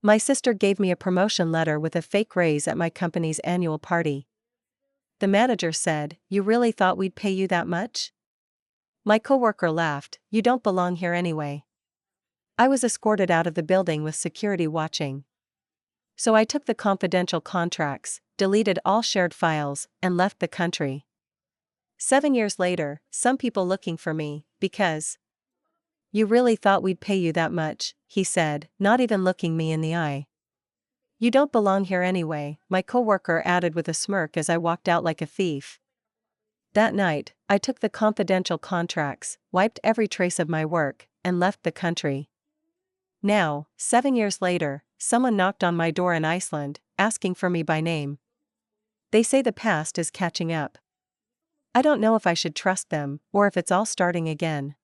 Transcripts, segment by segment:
My sister gave me a promotion letter with a fake raise at my company's annual party. The manager said, "You really thought we'd pay you that much?" My coworker laughed, "You don't belong here anyway." I was escorted out of the building with security watching. So I took the confidential contracts, deleted all shared files, and left the country. 7 years later, some people looking for me, because "You really thought we'd pay you that much," he said, not even looking me in the eye. "You don't belong here anyway," my coworker added with a smirk as I walked out like a thief. That night, I took the confidential contracts, wiped every trace of my work, and left the country. Now, 7 years later, someone knocked on my door in Iceland, asking for me by name. They say the past is catching up. I don't know if I should trust them, or if it's all starting again.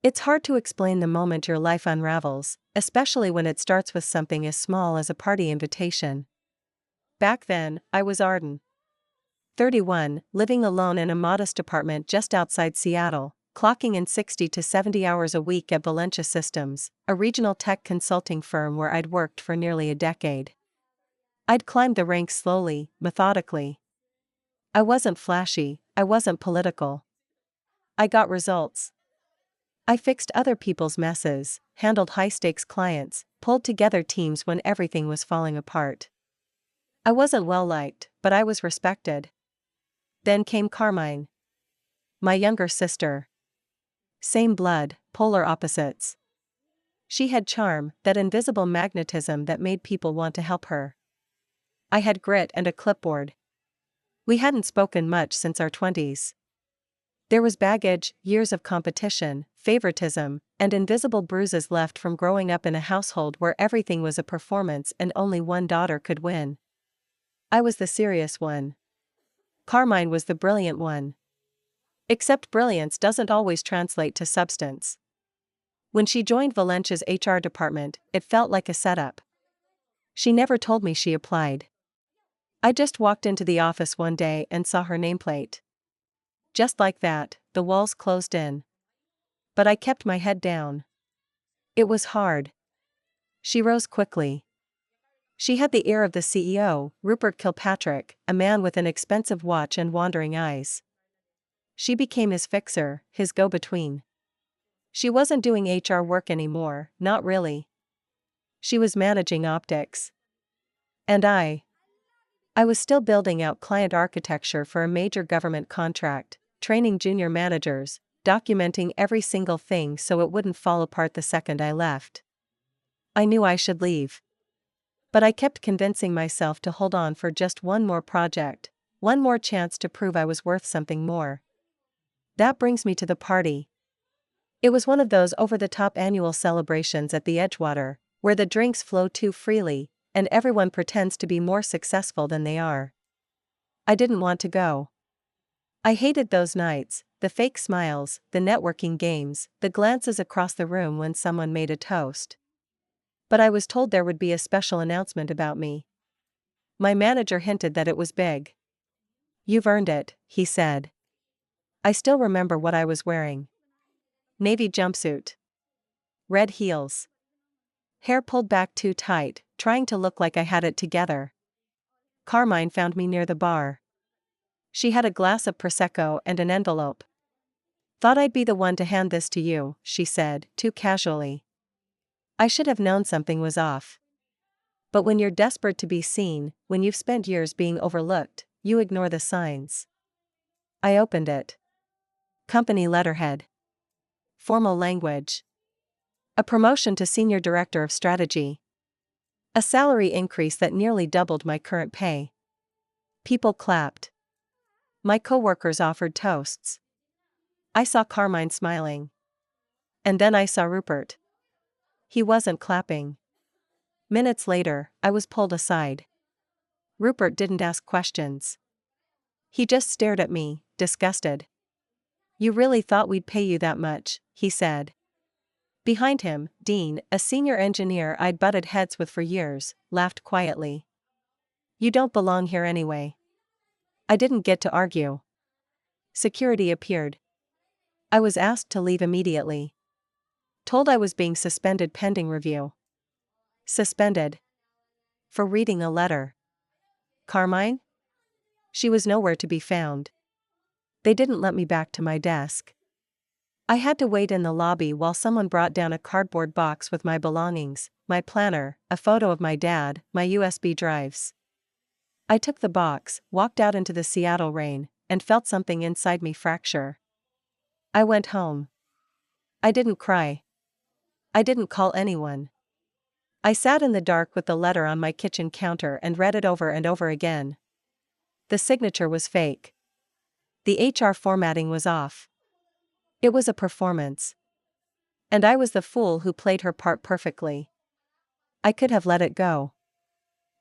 It's hard to explain the moment your life unravels, especially when it starts with something as small as a party invitation. Back then, I was Arden. 31, living alone in a modest apartment just outside Seattle, clocking in 60 to 70 hours a week at Valencia Systems, a regional tech consulting firm where I'd worked for nearly a decade. I'd climbed the ranks slowly, methodically. I wasn't flashy, I wasn't political. I got results. I fixed other people's messes, handled high-stakes clients, pulled together teams when everything was falling apart. I wasn't well-liked, but I was respected. Then came Carmine. My younger sister. Same blood, polar opposites. She had charm, that invisible magnetism that made people want to help her. I had grit and a clipboard. We hadn't spoken much since our 20s. There was baggage, years of competition, favoritism, and invisible bruises left from growing up in a household where everything was a performance and only one daughter could win. I was the serious one. Carmine was the brilliant one. Except brilliance doesn't always translate to substance. When she joined Valencia's HR department, it felt like a setup. She never told me she applied. I just walked into the office one day and saw her nameplate. Just like that, the walls closed in. But I kept my head down. It was hard. She rose quickly. She had the ear of the CEO, Rupert Kilpatrick, a man with an expensive watch and wandering eyes. She became his fixer, his go-between. She wasn't doing HR work anymore, not really. She was managing optics. And I was still building out client architecture for a major government contract, training junior managers, documenting every single thing so it wouldn't fall apart the second I left. I knew I should leave. But I kept convincing myself to hold on for just one more project, one more chance to prove I was worth something more. That brings me to the party. It was one of those over-the-top annual celebrations at the Edgewater, where the drinks flow too freely, and everyone pretends to be more successful than they are. I didn't want to go. I hated those nights, the fake smiles, the networking games, the glances across the room when someone made a toast. But I was told there would be a special announcement about me. My manager hinted that it was big. "You've earned it," he said. I still remember what I was wearing. Navy jumpsuit. Red heels. Hair pulled back too tight, trying to look like I had it together. Carmine found me near the bar. She had a glass of Prosecco and an envelope. "Thought I'd be the one to hand this to you," she said, too casually. I should have known something was off. But when you're desperate to be seen, when you've spent years being overlooked, you ignore the signs. I opened it. Company letterhead. Formal language. A promotion to Senior Director of Strategy. A salary increase that nearly doubled my current pay. People clapped. My coworkers offered toasts. I saw Carmine smiling. And then I saw Rupert. He wasn't clapping. Minutes later, I was pulled aside. Rupert didn't ask questions. He just stared at me, disgusted. "You really thought we'd pay you that much," he said. Behind him, Dean, a senior engineer I'd butted heads with for years, laughed quietly. "You don't belong here anyway." I didn't get to argue. Security appeared. I was asked to leave immediately. Told I was being suspended pending review. Suspended. For reading a letter. Carmine? She was nowhere to be found. They didn't let me back to my desk. I had to wait in the lobby while someone brought down a cardboard box with my belongings, my planner, a photo of my dad, my USB drives. I took the box, walked out into the Seattle rain, and felt something inside me fracture. I went home. I didn't cry. I didn't call anyone. I sat in the dark with the letter on my kitchen counter and read it over and over again. The signature was fake. The HR formatting was off. It was a performance. And I was the fool who played her part perfectly. I could have let it go.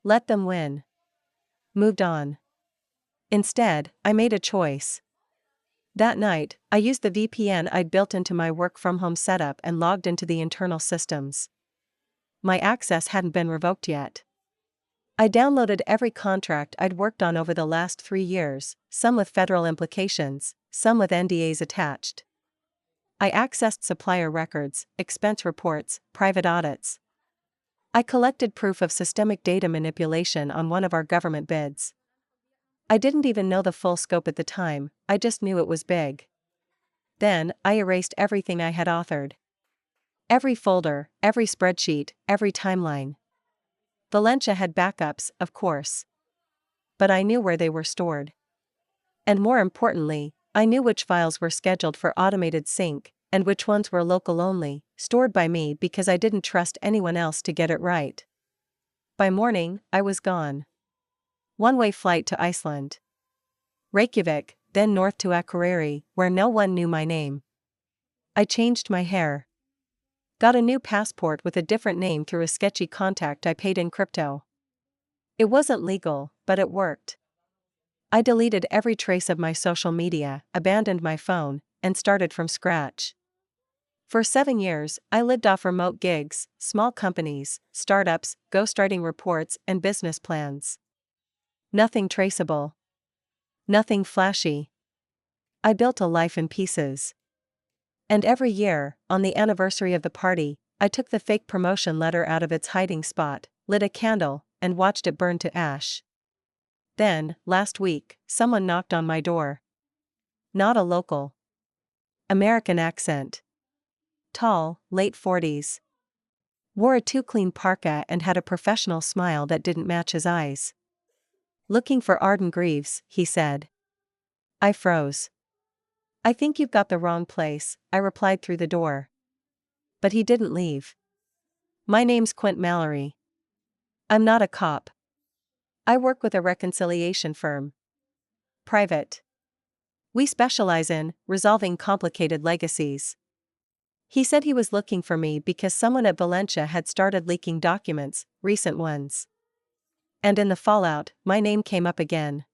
Let them win. Moved on. Instead, I made a choice. That night, I used the VPN I'd built into my work-from-home setup and logged into the internal systems. My access hadn't been revoked yet. I downloaded every contract I'd worked on over the last 3 years, some with federal implications, some with NDAs attached. I accessed supplier records, expense reports, private audits. I collected proof of systemic data manipulation on one of our government bids. I didn't even know the full scope at the time, I just knew it was big. Then, I erased everything I had authored. Every folder, every spreadsheet, every timeline. Valencia had backups, of course. But I knew where they were stored. And more importantly, I knew which files were scheduled for automated sync, and which ones were local only, stored by me because I didn't trust anyone else to get it right. By morning, I was gone. One-way flight to Iceland. Reykjavik, then north to Akureyri, where no one knew my name. I changed my hair. Got a new passport with a different name through a sketchy contact I paid in crypto. It wasn't legal, but it worked. I deleted every trace of my social media, abandoned my phone, and started from scratch. For 7 years, I lived off remote gigs, small companies, startups, ghostwriting reports, and business plans. Nothing traceable. Nothing flashy. I built a life in pieces. And every year, on the anniversary of the party, I took the fake promotion letter out of its hiding spot, lit a candle, and watched it burn to ash. Then, last week, someone knocked on my door. Not a local. American accent. Tall, late 40s. Wore a too-clean parka and had a professional smile that didn't match his eyes. Looking for Arden Greaves, he said. I froze. I think you've got the wrong place, I replied through the door. But he didn't leave. My name's Quint Mallory. I'm not a cop. I work with a reconciliation firm. Private. We specialize in resolving complicated legacies. He said he was looking for me because someone at Valencia had started leaking documents, recent ones. And in the fallout, my name came up again.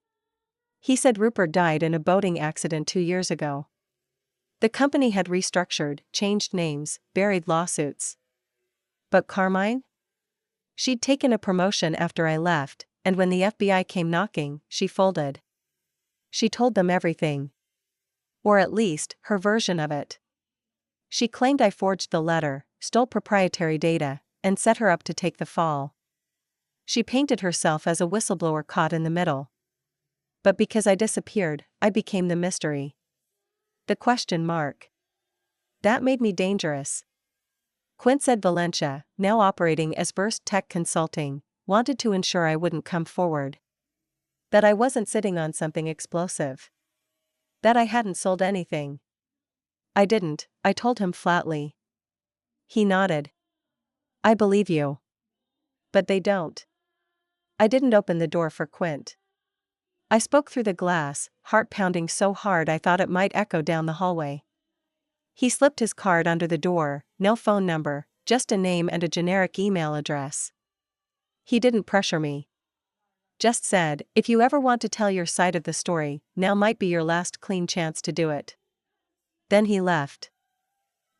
He said Rupert died in a boating accident 2 years ago. The company had restructured, changed names, buried lawsuits. But Carmine? She'd taken a promotion after I left, and when the FBI came knocking, she folded. She told them everything. Or at least, her version of it. She claimed I forged the letter, stole proprietary data, and set her up to take the fall. She painted herself as a whistleblower caught in the middle. But because I disappeared, I became the mystery. The question mark. That made me dangerous. Quint said Valencia, now operating as Versed Tech Consulting, wanted to ensure I wouldn't come forward. That I wasn't sitting on something explosive. That I hadn't sold anything. I didn't, I told him flatly. He nodded. I believe you. But they don't. I didn't open the door for Quint. I spoke through the glass, heart pounding so hard I thought it might echo down the hallway. He slipped his card under the door, no phone number, just a name and a generic email address. He didn't pressure me. Just said, if you ever want to tell your side of the story, now might be your last clean chance to do it. Then he left.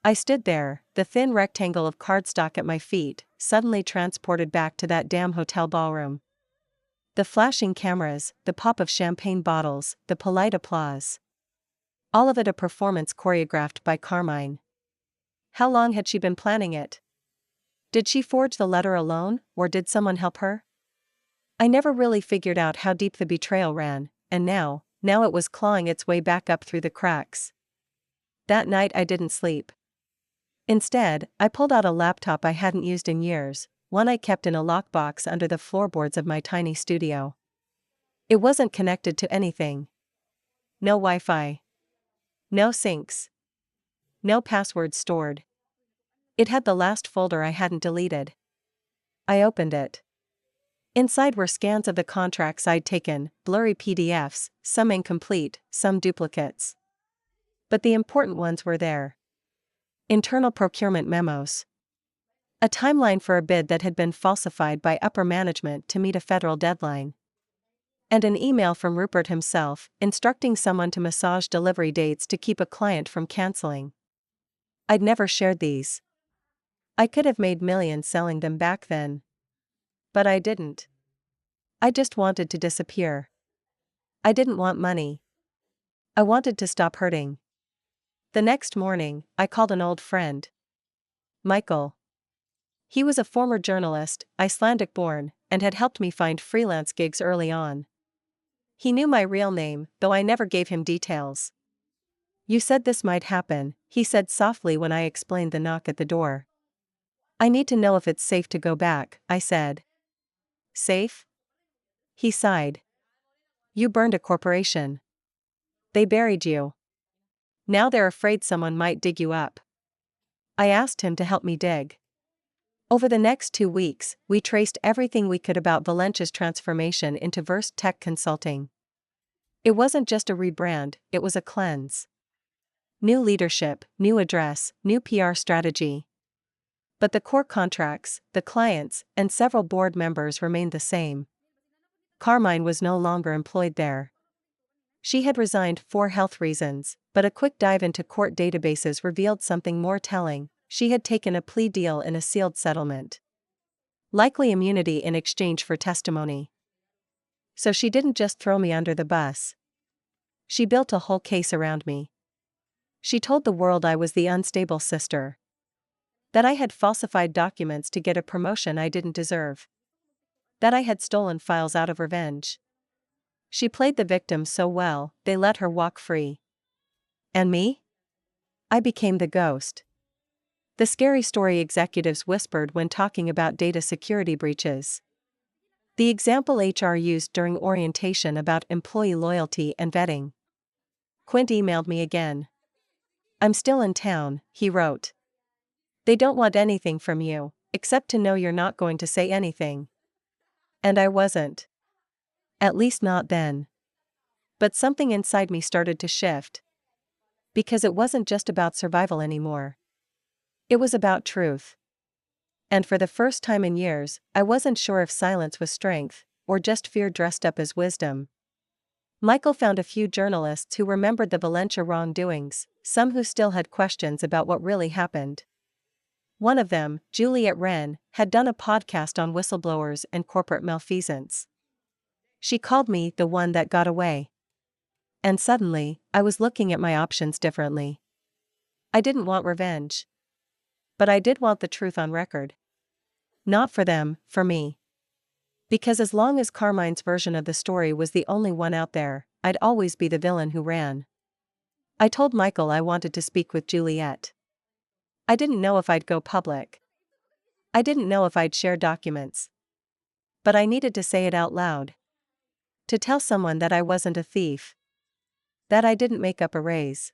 I stood there, the thin rectangle of cardstock at my feet, suddenly transported back to that damn hotel ballroom. The flashing cameras, the pop of champagne bottles, the polite applause. All of it a performance choreographed by Carmine. How long had she been planning it? Did she forge the letter alone, or did someone help her? I never really figured out how deep the betrayal ran, and now it was clawing its way back up through the cracks. That night I didn't sleep. Instead, I pulled out a laptop I hadn't used in years, one I kept in a lockbox under the floorboards of my tiny studio. It wasn't connected to anything. No Wi-Fi. No syncs. No passwords stored. It had the last folder I hadn't deleted. I opened it. Inside were scans of the contracts I'd taken, blurry PDFs, some incomplete, some duplicates. But the important ones were there. Internal procurement memos. A timeline for a bid that had been falsified by upper management to meet a federal deadline. And an email from Rupert himself, instructing someone to massage delivery dates to keep a client from canceling. I'd never shared these. I could have made millions selling them back then. But I didn't. I just wanted to disappear. I didn't want money. I wanted to stop hurting. The next morning, I called an old friend. Michael. He was a former journalist, Icelandic-born, and had helped me find freelance gigs early on. He knew my real name, though I never gave him details. "You said this might happen," he said softly when I explained the knock at the door. "I need to know if it's safe to go back," I said. "Safe?" He sighed. "You burned a corporation. They buried you. Now they're afraid someone might dig you up." I asked him to help me dig. Over the next 2 weeks, we traced everything we could about Valencia's transformation into Versed Tech Consulting. It wasn't just a rebrand, it was a cleanse. New leadership, new address, new PR strategy. But the core contracts, the clients, and several board members remained the same. Carmine was no longer employed there. She had resigned for health reasons, but a quick dive into court databases revealed something more telling. She had taken a plea deal in a sealed settlement. Likely immunity in exchange for testimony. So she didn't just throw me under the bus. She built a whole case around me. She told the world I was the unstable sister. That I had falsified documents to get a promotion I didn't deserve. That I had stolen files out of revenge. She played the victim so well, they let her walk free. And me? I became the ghost. The scary story executives whispered when talking about data security breaches. The example HR used during orientation about employee loyalty and vetting. Quint emailed me again. "I'm still in town," he wrote. "They don't want anything from you, except to know you're not going to say anything." And I wasn't. At least not then. But something inside me started to shift. Because it wasn't just about survival anymore. It was about truth. And for the first time in years, I wasn't sure if silence was strength, or just fear dressed up as wisdom. Michael found a few journalists who remembered the Valencia wrongdoings, some who still had questions about what really happened. One of them, Juliet Wren, had done a podcast on whistleblowers and corporate malfeasance. She called me the one that got away. And suddenly, I was looking at my options differently. I didn't want revenge. But I did want the truth on record. Not for them, for me. Because as long as Carmine's version of the story was the only one out there, I'd always be the villain who ran. I told Michael I wanted to speak with Juliet. I didn't know if I'd go public. I didn't know if I'd share documents. But I needed to say it out loud. To tell someone that I wasn't a thief. That I didn't make up a raise.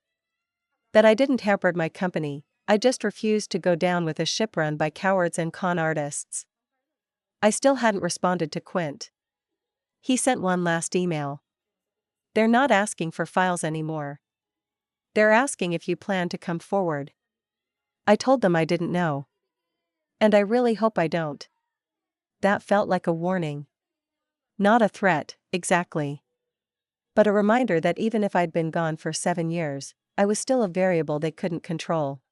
That I didn't hamper my company. I just refused to go down with a ship run by cowards and con artists. I still hadn't responded to Quint. He sent one last email. "They're not asking for files anymore. They're asking if you plan to come forward." I told them I didn't know. And I really hope I don't. That felt like a warning. Not a threat, exactly. But a reminder that even if I'd been gone for 7 years, I was still a variable they couldn't control.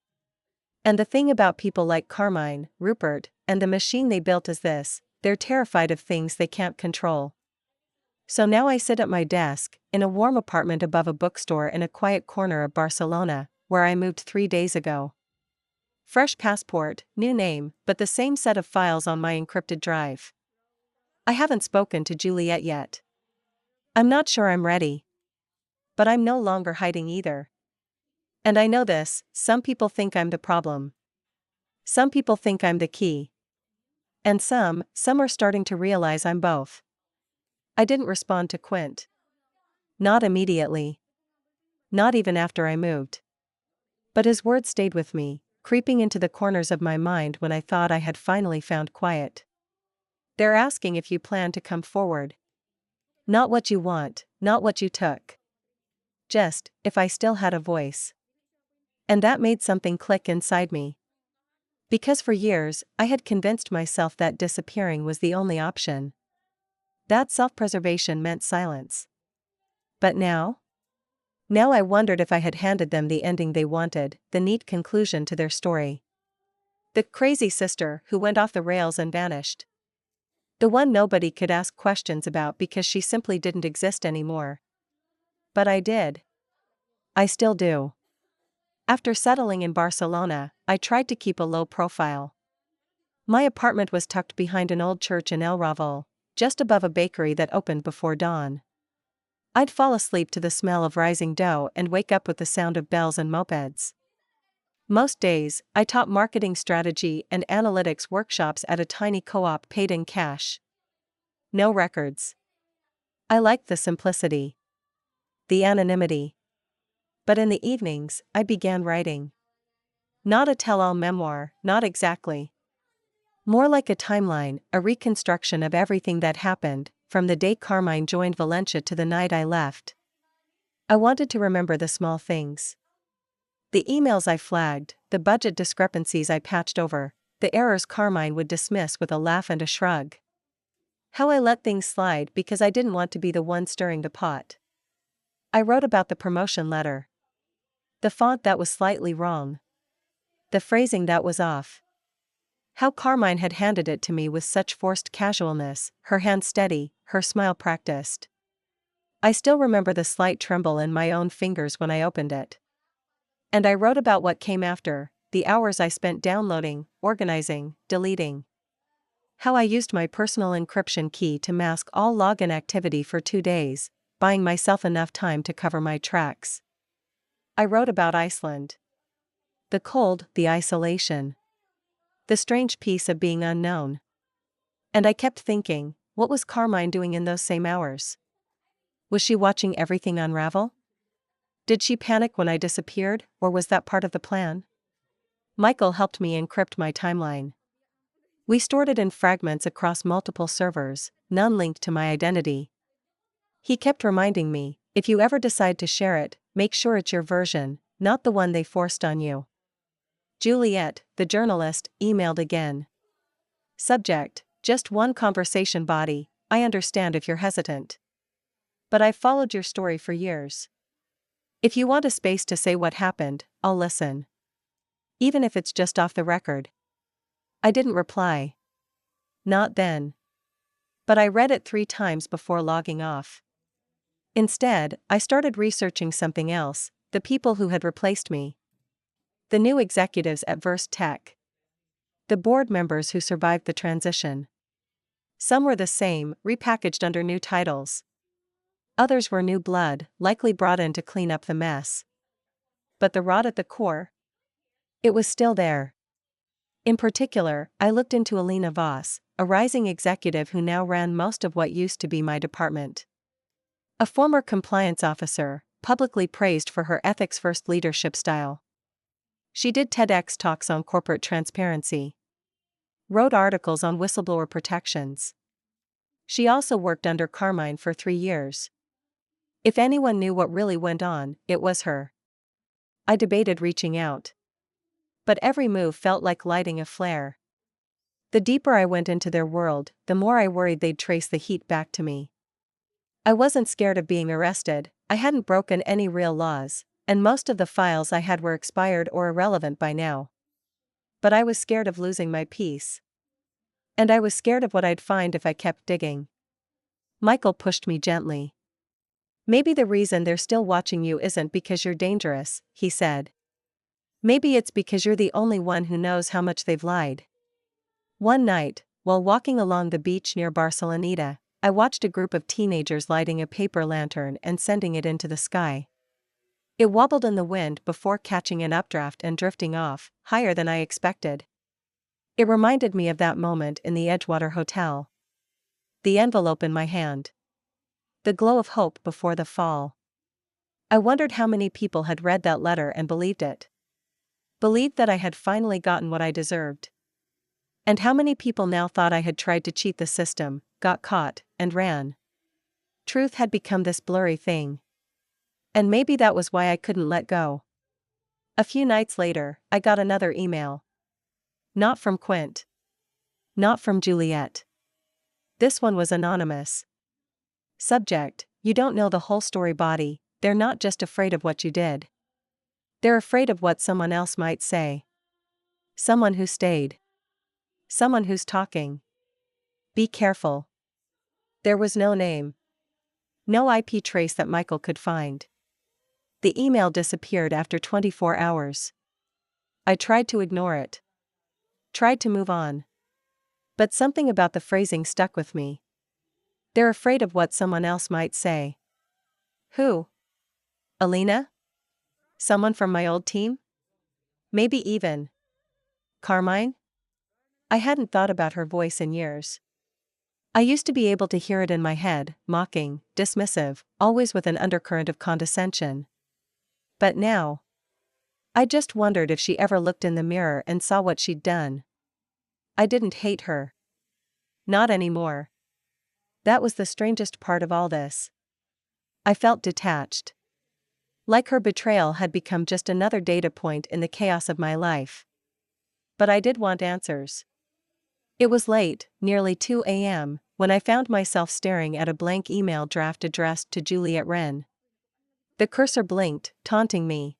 And the thing about people like Carmine, Rupert, and the machine they built is this: they're terrified of things they can't control. So now I sit at my desk, in a warm apartment above a bookstore in a quiet corner of Barcelona, where I moved 3 days ago. Fresh passport, new name, but the same set of files on my encrypted drive. I haven't spoken to Juliet yet. I'm not sure I'm ready. But I'm no longer hiding either. And I know this, some people think I'm the problem. Some people think I'm the key. And some are starting to realize I'm both. I didn't respond to Quint. Not immediately. Not even after I moved. But his words stayed with me, creeping into the corners of my mind when I thought I had finally found quiet. They're asking if you plan to come forward. Not what you want, not what you took. Just, if I still had a voice. And that made something click inside me. Because for years, I had convinced myself that disappearing was the only option. That self-preservation meant silence. But now? Now I wondered if I had handed them the ending they wanted, the neat conclusion to their story. The crazy sister who went off the rails and vanished. The one nobody could ask questions about because she simply didn't exist anymore. But I did. I still do. After settling in Barcelona, I tried to keep a low profile. My apartment was tucked behind an old church in El Raval, just above a bakery that opened before dawn. I'd fall asleep to the smell of rising dough and wake up with the sound of bells and mopeds. Most days, I taught marketing strategy and analytics workshops at a tiny co-op paid in cash. No records. I liked the simplicity. The anonymity. But in the evenings, I began writing. Not a tell-all memoir, not exactly. More like a timeline, a reconstruction of everything that happened, from the day Carmine joined Valencia to the night I left. I wanted to remember the small things. The emails I flagged, the budget discrepancies I patched over, the errors Carmine would dismiss with a laugh and a shrug. How I let things slide because I didn't want to be the one stirring the pot. I wrote about the promotion letter. The font that was slightly wrong. The phrasing that was off. How Carmine had handed it to me with such forced casualness, her hand steady, her smile practiced. I still remember the slight tremble in my own fingers when I opened it. And I wrote about what came after, the hours I spent downloading, organizing, deleting. How I used my personal encryption key to mask all login activity for 2 days, buying myself enough time to cover my tracks. I wrote about Iceland. The cold, the isolation. The strange peace of being unknown. And I kept thinking, what was Carmine doing in those same hours? Was she watching everything unravel? Did she panic when I disappeared, or was that part of the plan? Michael helped me encrypt my timeline. We stored it in fragments across multiple servers, none linked to my identity. He kept reminding me, if you ever decide to share it, make sure it's your version, not the one they forced on you. Juliet, the journalist, emailed again. Subject, just one conversation body, I understand if you're hesitant. But I've followed your story for years. If you want a space to say what happened, I'll listen. Even if it's just off the record. I didn't reply. Not then. But I read it 3 times before logging off. Instead, I started researching something else, the people who had replaced me. The new executives at Verse Tech. The board members who survived the transition. Some were the same, repackaged under new titles. Others were new blood, likely brought in to clean up the mess. But the rot at the core? It was still there. In particular, I looked into Alina Voss, a rising executive who now ran most of what used to be my department. A former compliance officer, publicly praised for her ethics-first leadership style. She did TEDx talks on corporate transparency. Wrote articles on whistleblower protections. She also worked under Carmine for 3 years. If anyone knew what really went on, it was her. I debated reaching out. But every move felt like lighting a flare. The deeper I went into their world, the more I worried they'd trace the heat back to me. I wasn't scared of being arrested, I hadn't broken any real laws, and most of the files I had were expired or irrelevant by now. But I was scared of losing my peace. And I was scared of what I'd find if I kept digging. Michael pushed me gently. Maybe the reason they're still watching you isn't because you're dangerous, he said. Maybe it's because you're the only one who knows how much they've lied. One night, while walking along the beach near Barceloneta, I watched a group of teenagers lighting a paper lantern and sending it into the sky. It wobbled in the wind before catching an updraft and drifting off, higher than I expected. It reminded me of that moment in the Edgewater Hotel. The envelope in my hand. The glow of hope before the fall. I wondered how many people had read that letter and believed it. Believed that I had finally gotten what I deserved. And how many people now thought I had tried to cheat the system, got caught, and ran. Truth had become this blurry thing. And maybe that was why I couldn't let go. A few nights later, I got another email. Not from Quint. Not from Juliet. This one was anonymous. Subject: you don't know the whole story. Body: they're not just afraid of what you did. They're afraid of what someone else might say. Someone who stayed. Someone who's talking. Be careful. There was no name. No IP trace that Michael could find. The email disappeared after 24 hours. I tried to ignore it. Tried to move on. But something about the phrasing stuck with me. They're afraid of what someone else might say. Who? Alina? Someone from my old team? Maybe even Carmine? I hadn't thought about her voice in years. I used to be able to hear it in my head, mocking, dismissive, always with an undercurrent of condescension. But now, I just wondered if she ever looked in the mirror and saw what she'd done. I didn't hate her. Not anymore. That was the strangest part of all this. I felt detached. Like her betrayal had become just another data point in the chaos of my life. But I did want answers. It was late, nearly 2 a.m., when I found myself staring at a blank email draft addressed to Juliet Wren. The cursor blinked, taunting me.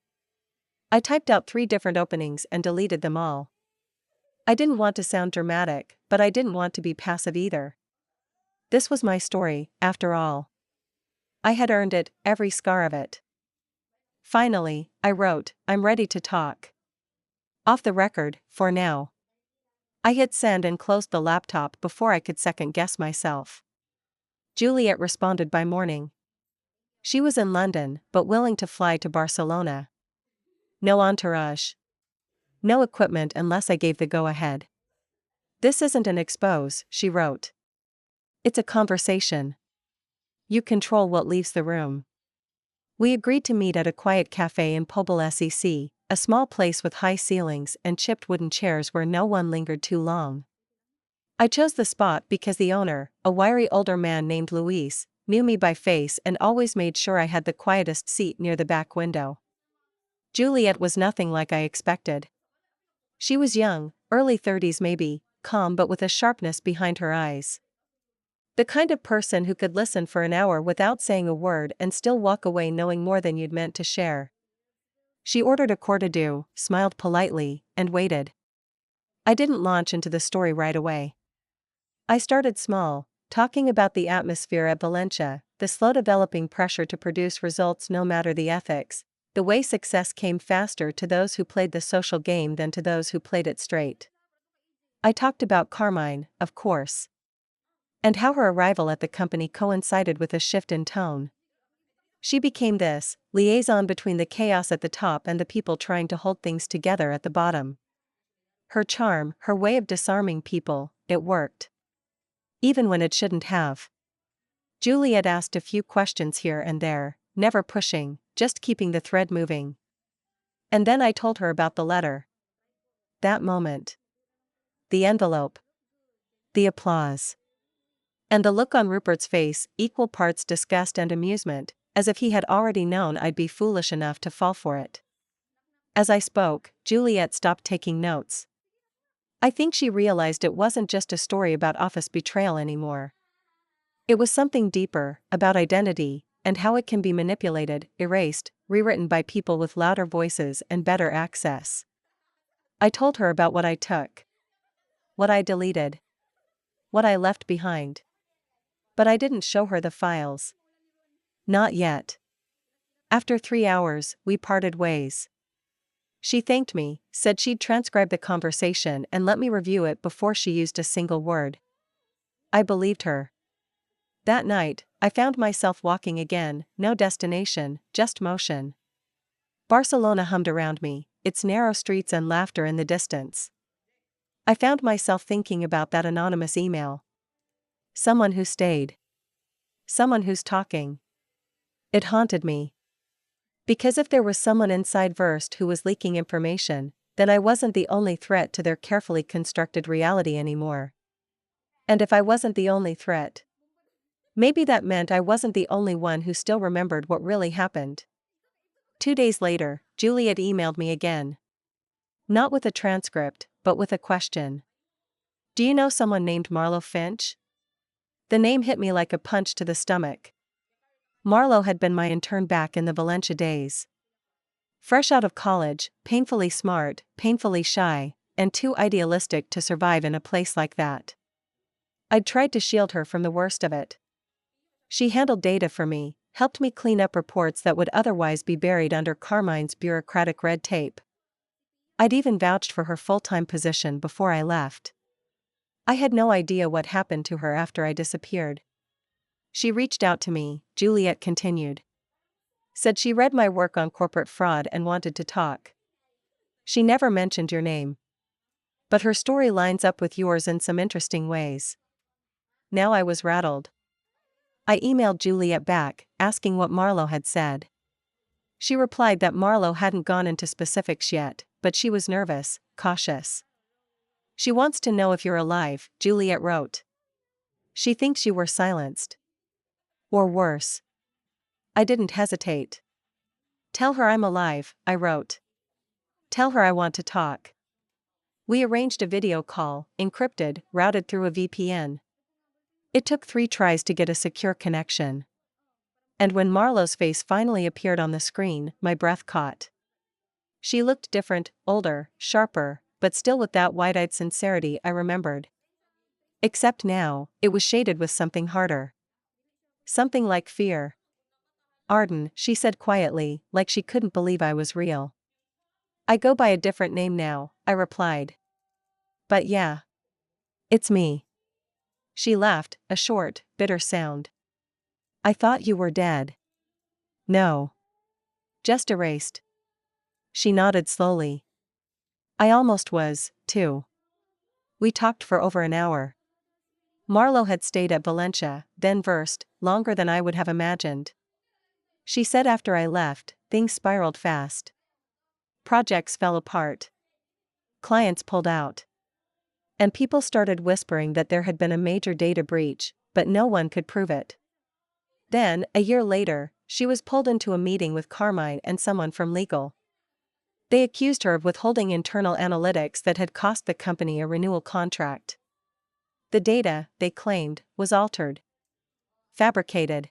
I typed out 3 different openings and deleted them all. I didn't want to sound dramatic, but I didn't want to be passive either. This was my story, after all. I had earned it, every scar of it. Finally, I wrote, I'm ready to talk. Off the record, for now. I hit send and closed the laptop before I could second-guess myself. Juliet responded by morning. She was in London, but willing to fly to Barcelona. No entourage. No equipment unless I gave the go-ahead. This isn't an expose, she wrote. It's a conversation. You control what leaves the room. We agreed to meet at a quiet cafe in Pobl SEC, a small place with high ceilings and chipped wooden chairs where no one lingered too long. I chose the spot because the owner, a wiry older man named Luis, knew me by face and always made sure I had the quietest seat near the back window. Juliet was nothing like I expected. She was young, early 30s maybe, calm but with a sharpness behind her eyes. The kind of person who could listen for an hour without saying a word and still walk away knowing more than you'd meant to share. She ordered a cortado, smiled politely, and waited. I didn't launch into the story right away. I started small, talking about the atmosphere at Valencia, the slow developing pressure to produce results no matter the ethics, the way success came faster to those who played the social game than to those who played it straight. I talked about Carmine, of course. And how her arrival at the company coincided with a shift in tone. She became this liaison between the chaos at the top and the people trying to hold things together at the bottom. Her charm, her way of disarming people, it worked. Even when it shouldn't have. Juliet asked a few questions here and there, never pushing, just keeping the thread moving. And then I told her about the letter. That moment. The envelope. The applause. And the look on Rupert's face, equal parts disgust and amusement, as if he had already known I'd be foolish enough to fall for it. As I spoke, Juliet stopped taking notes. I think she realized it wasn't just a story about office betrayal anymore. It was something deeper, about identity, and how it can be manipulated, erased, rewritten by people with louder voices and better access. I told her about what I took. What I deleted. What I left behind. But I didn't show her the files. Not yet. After 3 hours, we parted ways. She thanked me, said she'd transcribe the conversation and let me review it before she used a single word. I believed her. That night, I found myself walking again, no destination, just motion. Barcelona hummed around me, its narrow streets and laughter in the distance. I found myself thinking about that anonymous email. Someone who stayed. Someone who's talking. It haunted me. Because if there was someone inside Verst who was leaking information, then I wasn't the only threat to their carefully constructed reality anymore. And if I wasn't the only threat, maybe that meant I wasn't the only one who still remembered what really happened. 2 days later, Juliet emailed me again. Not with a transcript, but with a question. Do you know someone named Marlo Finch? The name hit me like a punch to the stomach. Marlo had been my intern back in the Valencia days. Fresh out of college, painfully smart, painfully shy, and too idealistic to survive in a place like that. I'd tried to shield her from the worst of it. She handled data for me, helped me clean up reports that would otherwise be buried under Carmine's bureaucratic red tape. I'd even vouched for her full-time position before I left. I had no idea what happened to her after I disappeared. She reached out to me, Juliet continued. Said she read my work on corporate fraud and wanted to talk. She never mentioned your name. But her story lines up with yours in some interesting ways. Now I was rattled. I emailed Juliet back, asking what Marlo had said. She replied that Marlo hadn't gone into specifics yet, but she was nervous, cautious. She wants to know if you're alive, Juliet wrote. She thinks you were silenced. Or worse. I didn't hesitate. Tell her I'm alive, I wrote. Tell her I want to talk. We arranged a video call, encrypted, routed through a VPN. It took 3 tries to get a secure connection. And when Marlo's face finally appeared on the screen, my breath caught. She looked different, older, sharper, but still with that wide-eyed sincerity I remembered. Except now, it was shaded with something harder. Something like fear. Arden, she said quietly, like she couldn't believe I was real. I go by a different name now, I replied. But yeah. It's me. She laughed, a short, bitter sound. I thought you were dead. No. Just erased. She nodded slowly. I almost was, too. We talked for over an hour. Marlo had stayed at Valencia, then Verst, longer than I would have imagined. She said after I left, things spiraled fast. Projects fell apart. Clients pulled out. And people started whispering that there had been a major data breach, but no one could prove it. Then, a year later, she was pulled into a meeting with Carmine and someone from legal. They accused her of withholding internal analytics that had cost the company a renewal contract. The data, they claimed, was altered. Fabricated.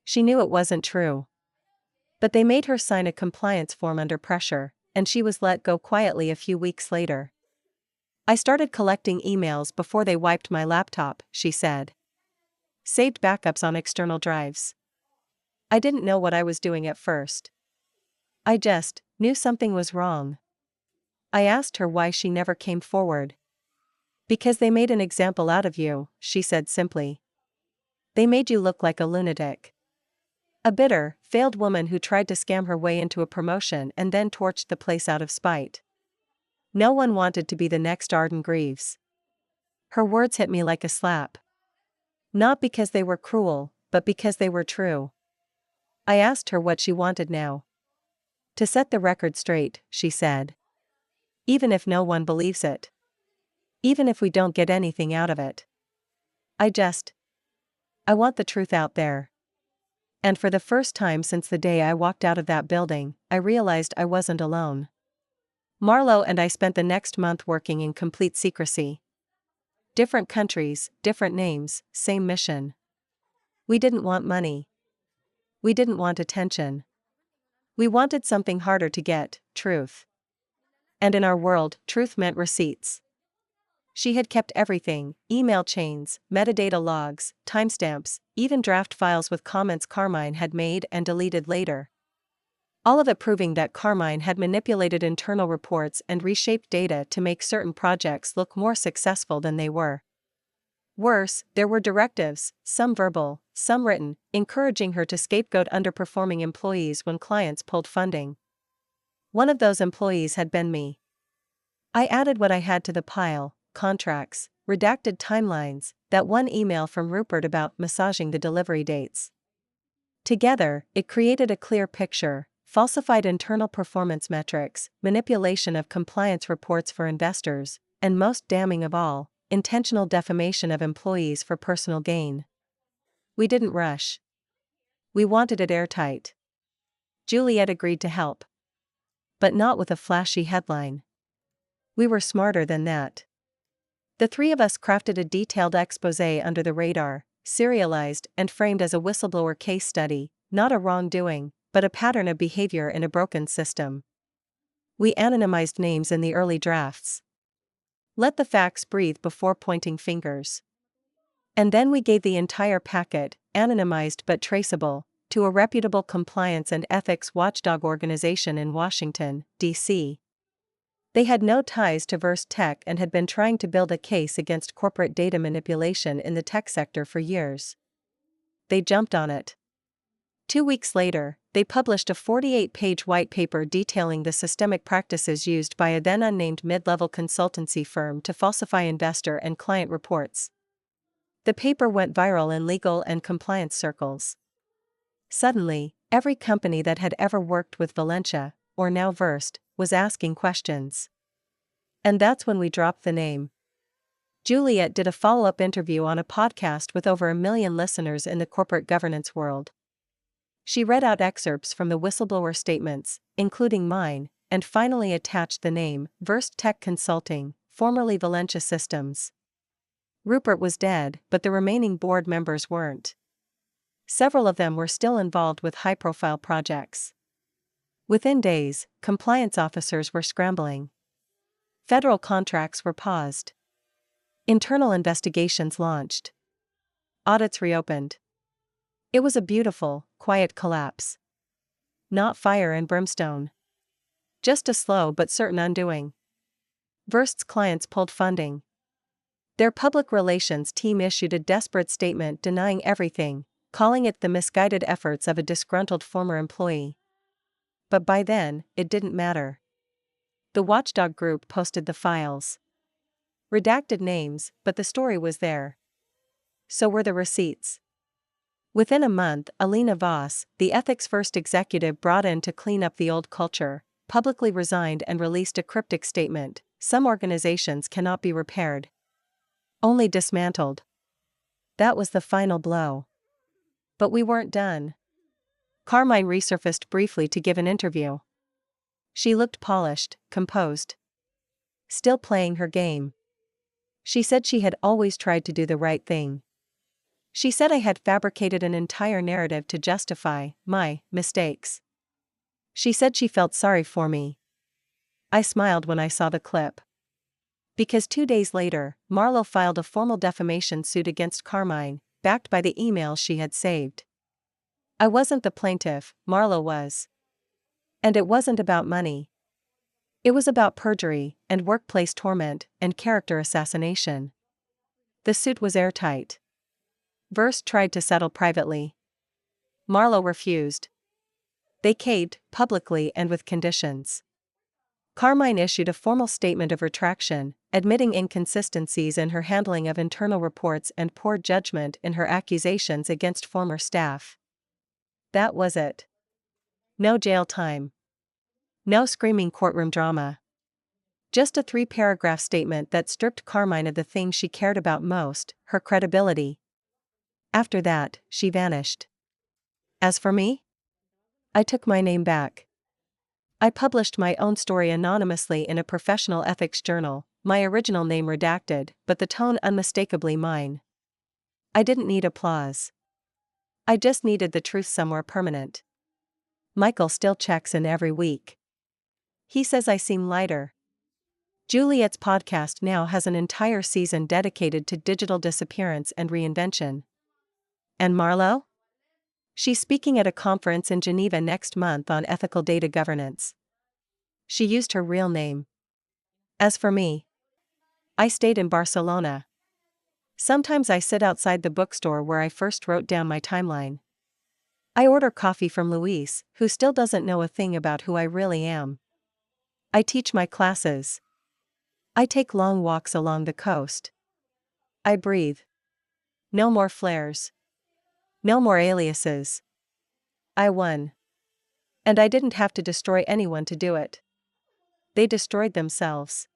She knew it wasn't true. But they made her sign a compliance form under pressure, and she was let go quietly a few weeks later. I started collecting emails before they wiped my laptop, she said. Saved backups on external drives. I didn't know what I was doing at first. I just knew something was wrong. I asked her why she never came forward. Because they made an example out of you, she said simply. They made you look like a lunatic. A bitter, failed woman who tried to scam her way into a promotion and then torched the place out of spite. No one wanted to be the next Arden Greaves. Her words hit me like a slap. Not because they were cruel, but because they were true. I asked her what she wanted now. To set the record straight, she said. Even if no one believes it. Even if we don't get anything out of it. I want the truth out there. And for the first time since the day I walked out of that building, I realized I wasn't alone. Marlo and I spent the next month working in complete secrecy. Different countries, different names, same mission. We didn't want money. We didn't want attention. We wanted something harder to get, truth. And in our world, truth meant receipts. She had kept everything, email chains, metadata logs, timestamps, even draft files with comments Carmine had made and deleted later. All of it proving that Carmine had manipulated internal reports and reshaped data to make certain projects look more successful than they were. Worse, there were directives, some verbal, some written, encouraging her to scapegoat underperforming employees when clients pulled funding. One of those employees had been me. I added what I had to the pile: contracts, redacted timelines, that one email from Rupert about massaging the delivery dates. Together, it created a clear picture: falsified internal performance metrics, manipulation of compliance reports for investors, and most damning of all, intentional defamation of employees for personal gain. We didn't rush. We wanted it airtight. Juliet agreed to help. But not with a flashy headline. We were smarter than that. The three of us crafted a detailed exposé under the radar, serialized and framed as a whistleblower case study, not a wrongdoing, but a pattern of behavior in a broken system. We anonymized names in the early drafts. Let the facts breathe before pointing fingers. And then we gave the entire packet, anonymized but traceable, to a reputable compliance and ethics watchdog organization in Washington, D.C. They had no ties to Versed Tech and had been trying to build a case against corporate data manipulation in the tech sector for years. They jumped on it. 2 weeks later, they published a 48-page white paper detailing the systemic practices used by a then unnamed mid-level consultancy firm to falsify investor and client reports. The paper went viral in legal and compliance circles. Suddenly, every company that had ever worked with Valentia, or now Versed, was asking questions. And that's when we dropped the name. Juliet did a follow-up interview on a podcast with over 1 million listeners in the corporate governance world. She read out excerpts from the whistleblower statements, including mine, and finally attached the name, Versed Tech Consulting, formerly Valentia Systems. Rupert was dead, but the remaining board members weren't. Several of them were still involved with high-profile projects. Within days, compliance officers were scrambling. Federal contracts were paused. Internal investigations launched. Audits reopened. It was a beautiful, quiet collapse. Not fire and brimstone. Just a slow but certain undoing. Verst's clients pulled funding. Their public relations team issued a desperate statement denying everything, calling it the misguided efforts of a disgruntled former employee. But by then, it didn't matter. The watchdog group posted the files. Redacted names, but the story was there. So were the receipts. Within a month, Alina Voss, the ethics first executive brought in to clean up the old culture, publicly resigned and released a cryptic statement: some organizations cannot be repaired. Only dismantled. That was the final blow. But we weren't done. Carmine resurfaced briefly to give an interview. She looked polished, composed. Still playing her game. She said she had always tried to do the right thing. She said I had fabricated an entire narrative to justify my mistakes. She said she felt sorry for me. I smiled when I saw the clip. Because 2 days later, Marlowe filed a formal defamation suit against Carmine, backed by the emails she had saved. I wasn't the plaintiff, Marlowe was. And it wasn't about money. It was about perjury, and workplace torment, and character assassination. The suit was airtight. Versed tried to settle privately. Marlowe refused. They caved, publicly and with conditions. Carmine issued a formal statement of retraction, admitting inconsistencies in her handling of internal reports and poor judgment in her accusations against former staff. That was it. No jail time. No screaming courtroom drama. Just a 3-paragraph statement that stripped Carmine of the thing she cared about most, her credibility. After that, she vanished. As for me? I took my name back. I published my own story anonymously in a professional ethics journal, my original name redacted, but the tone unmistakably mine. I didn't need applause. I just needed the truth somewhere permanent. Michael still checks in every week. He says I seem lighter. Juliet's podcast now has an entire season dedicated to digital disappearance and reinvention. And Marlowe? She's speaking at a conference in Geneva next month on ethical data governance. She used her real name. As for me, I stayed in Barcelona. Sometimes I sit outside the bookstore where I first wrote down my timeline. I order coffee from Luis, who still doesn't know a thing about who I really am. I teach my classes. I take long walks along the coast. I breathe. No more flares. No more aliases. I won. And I didn't have to destroy anyone to do it. They destroyed themselves.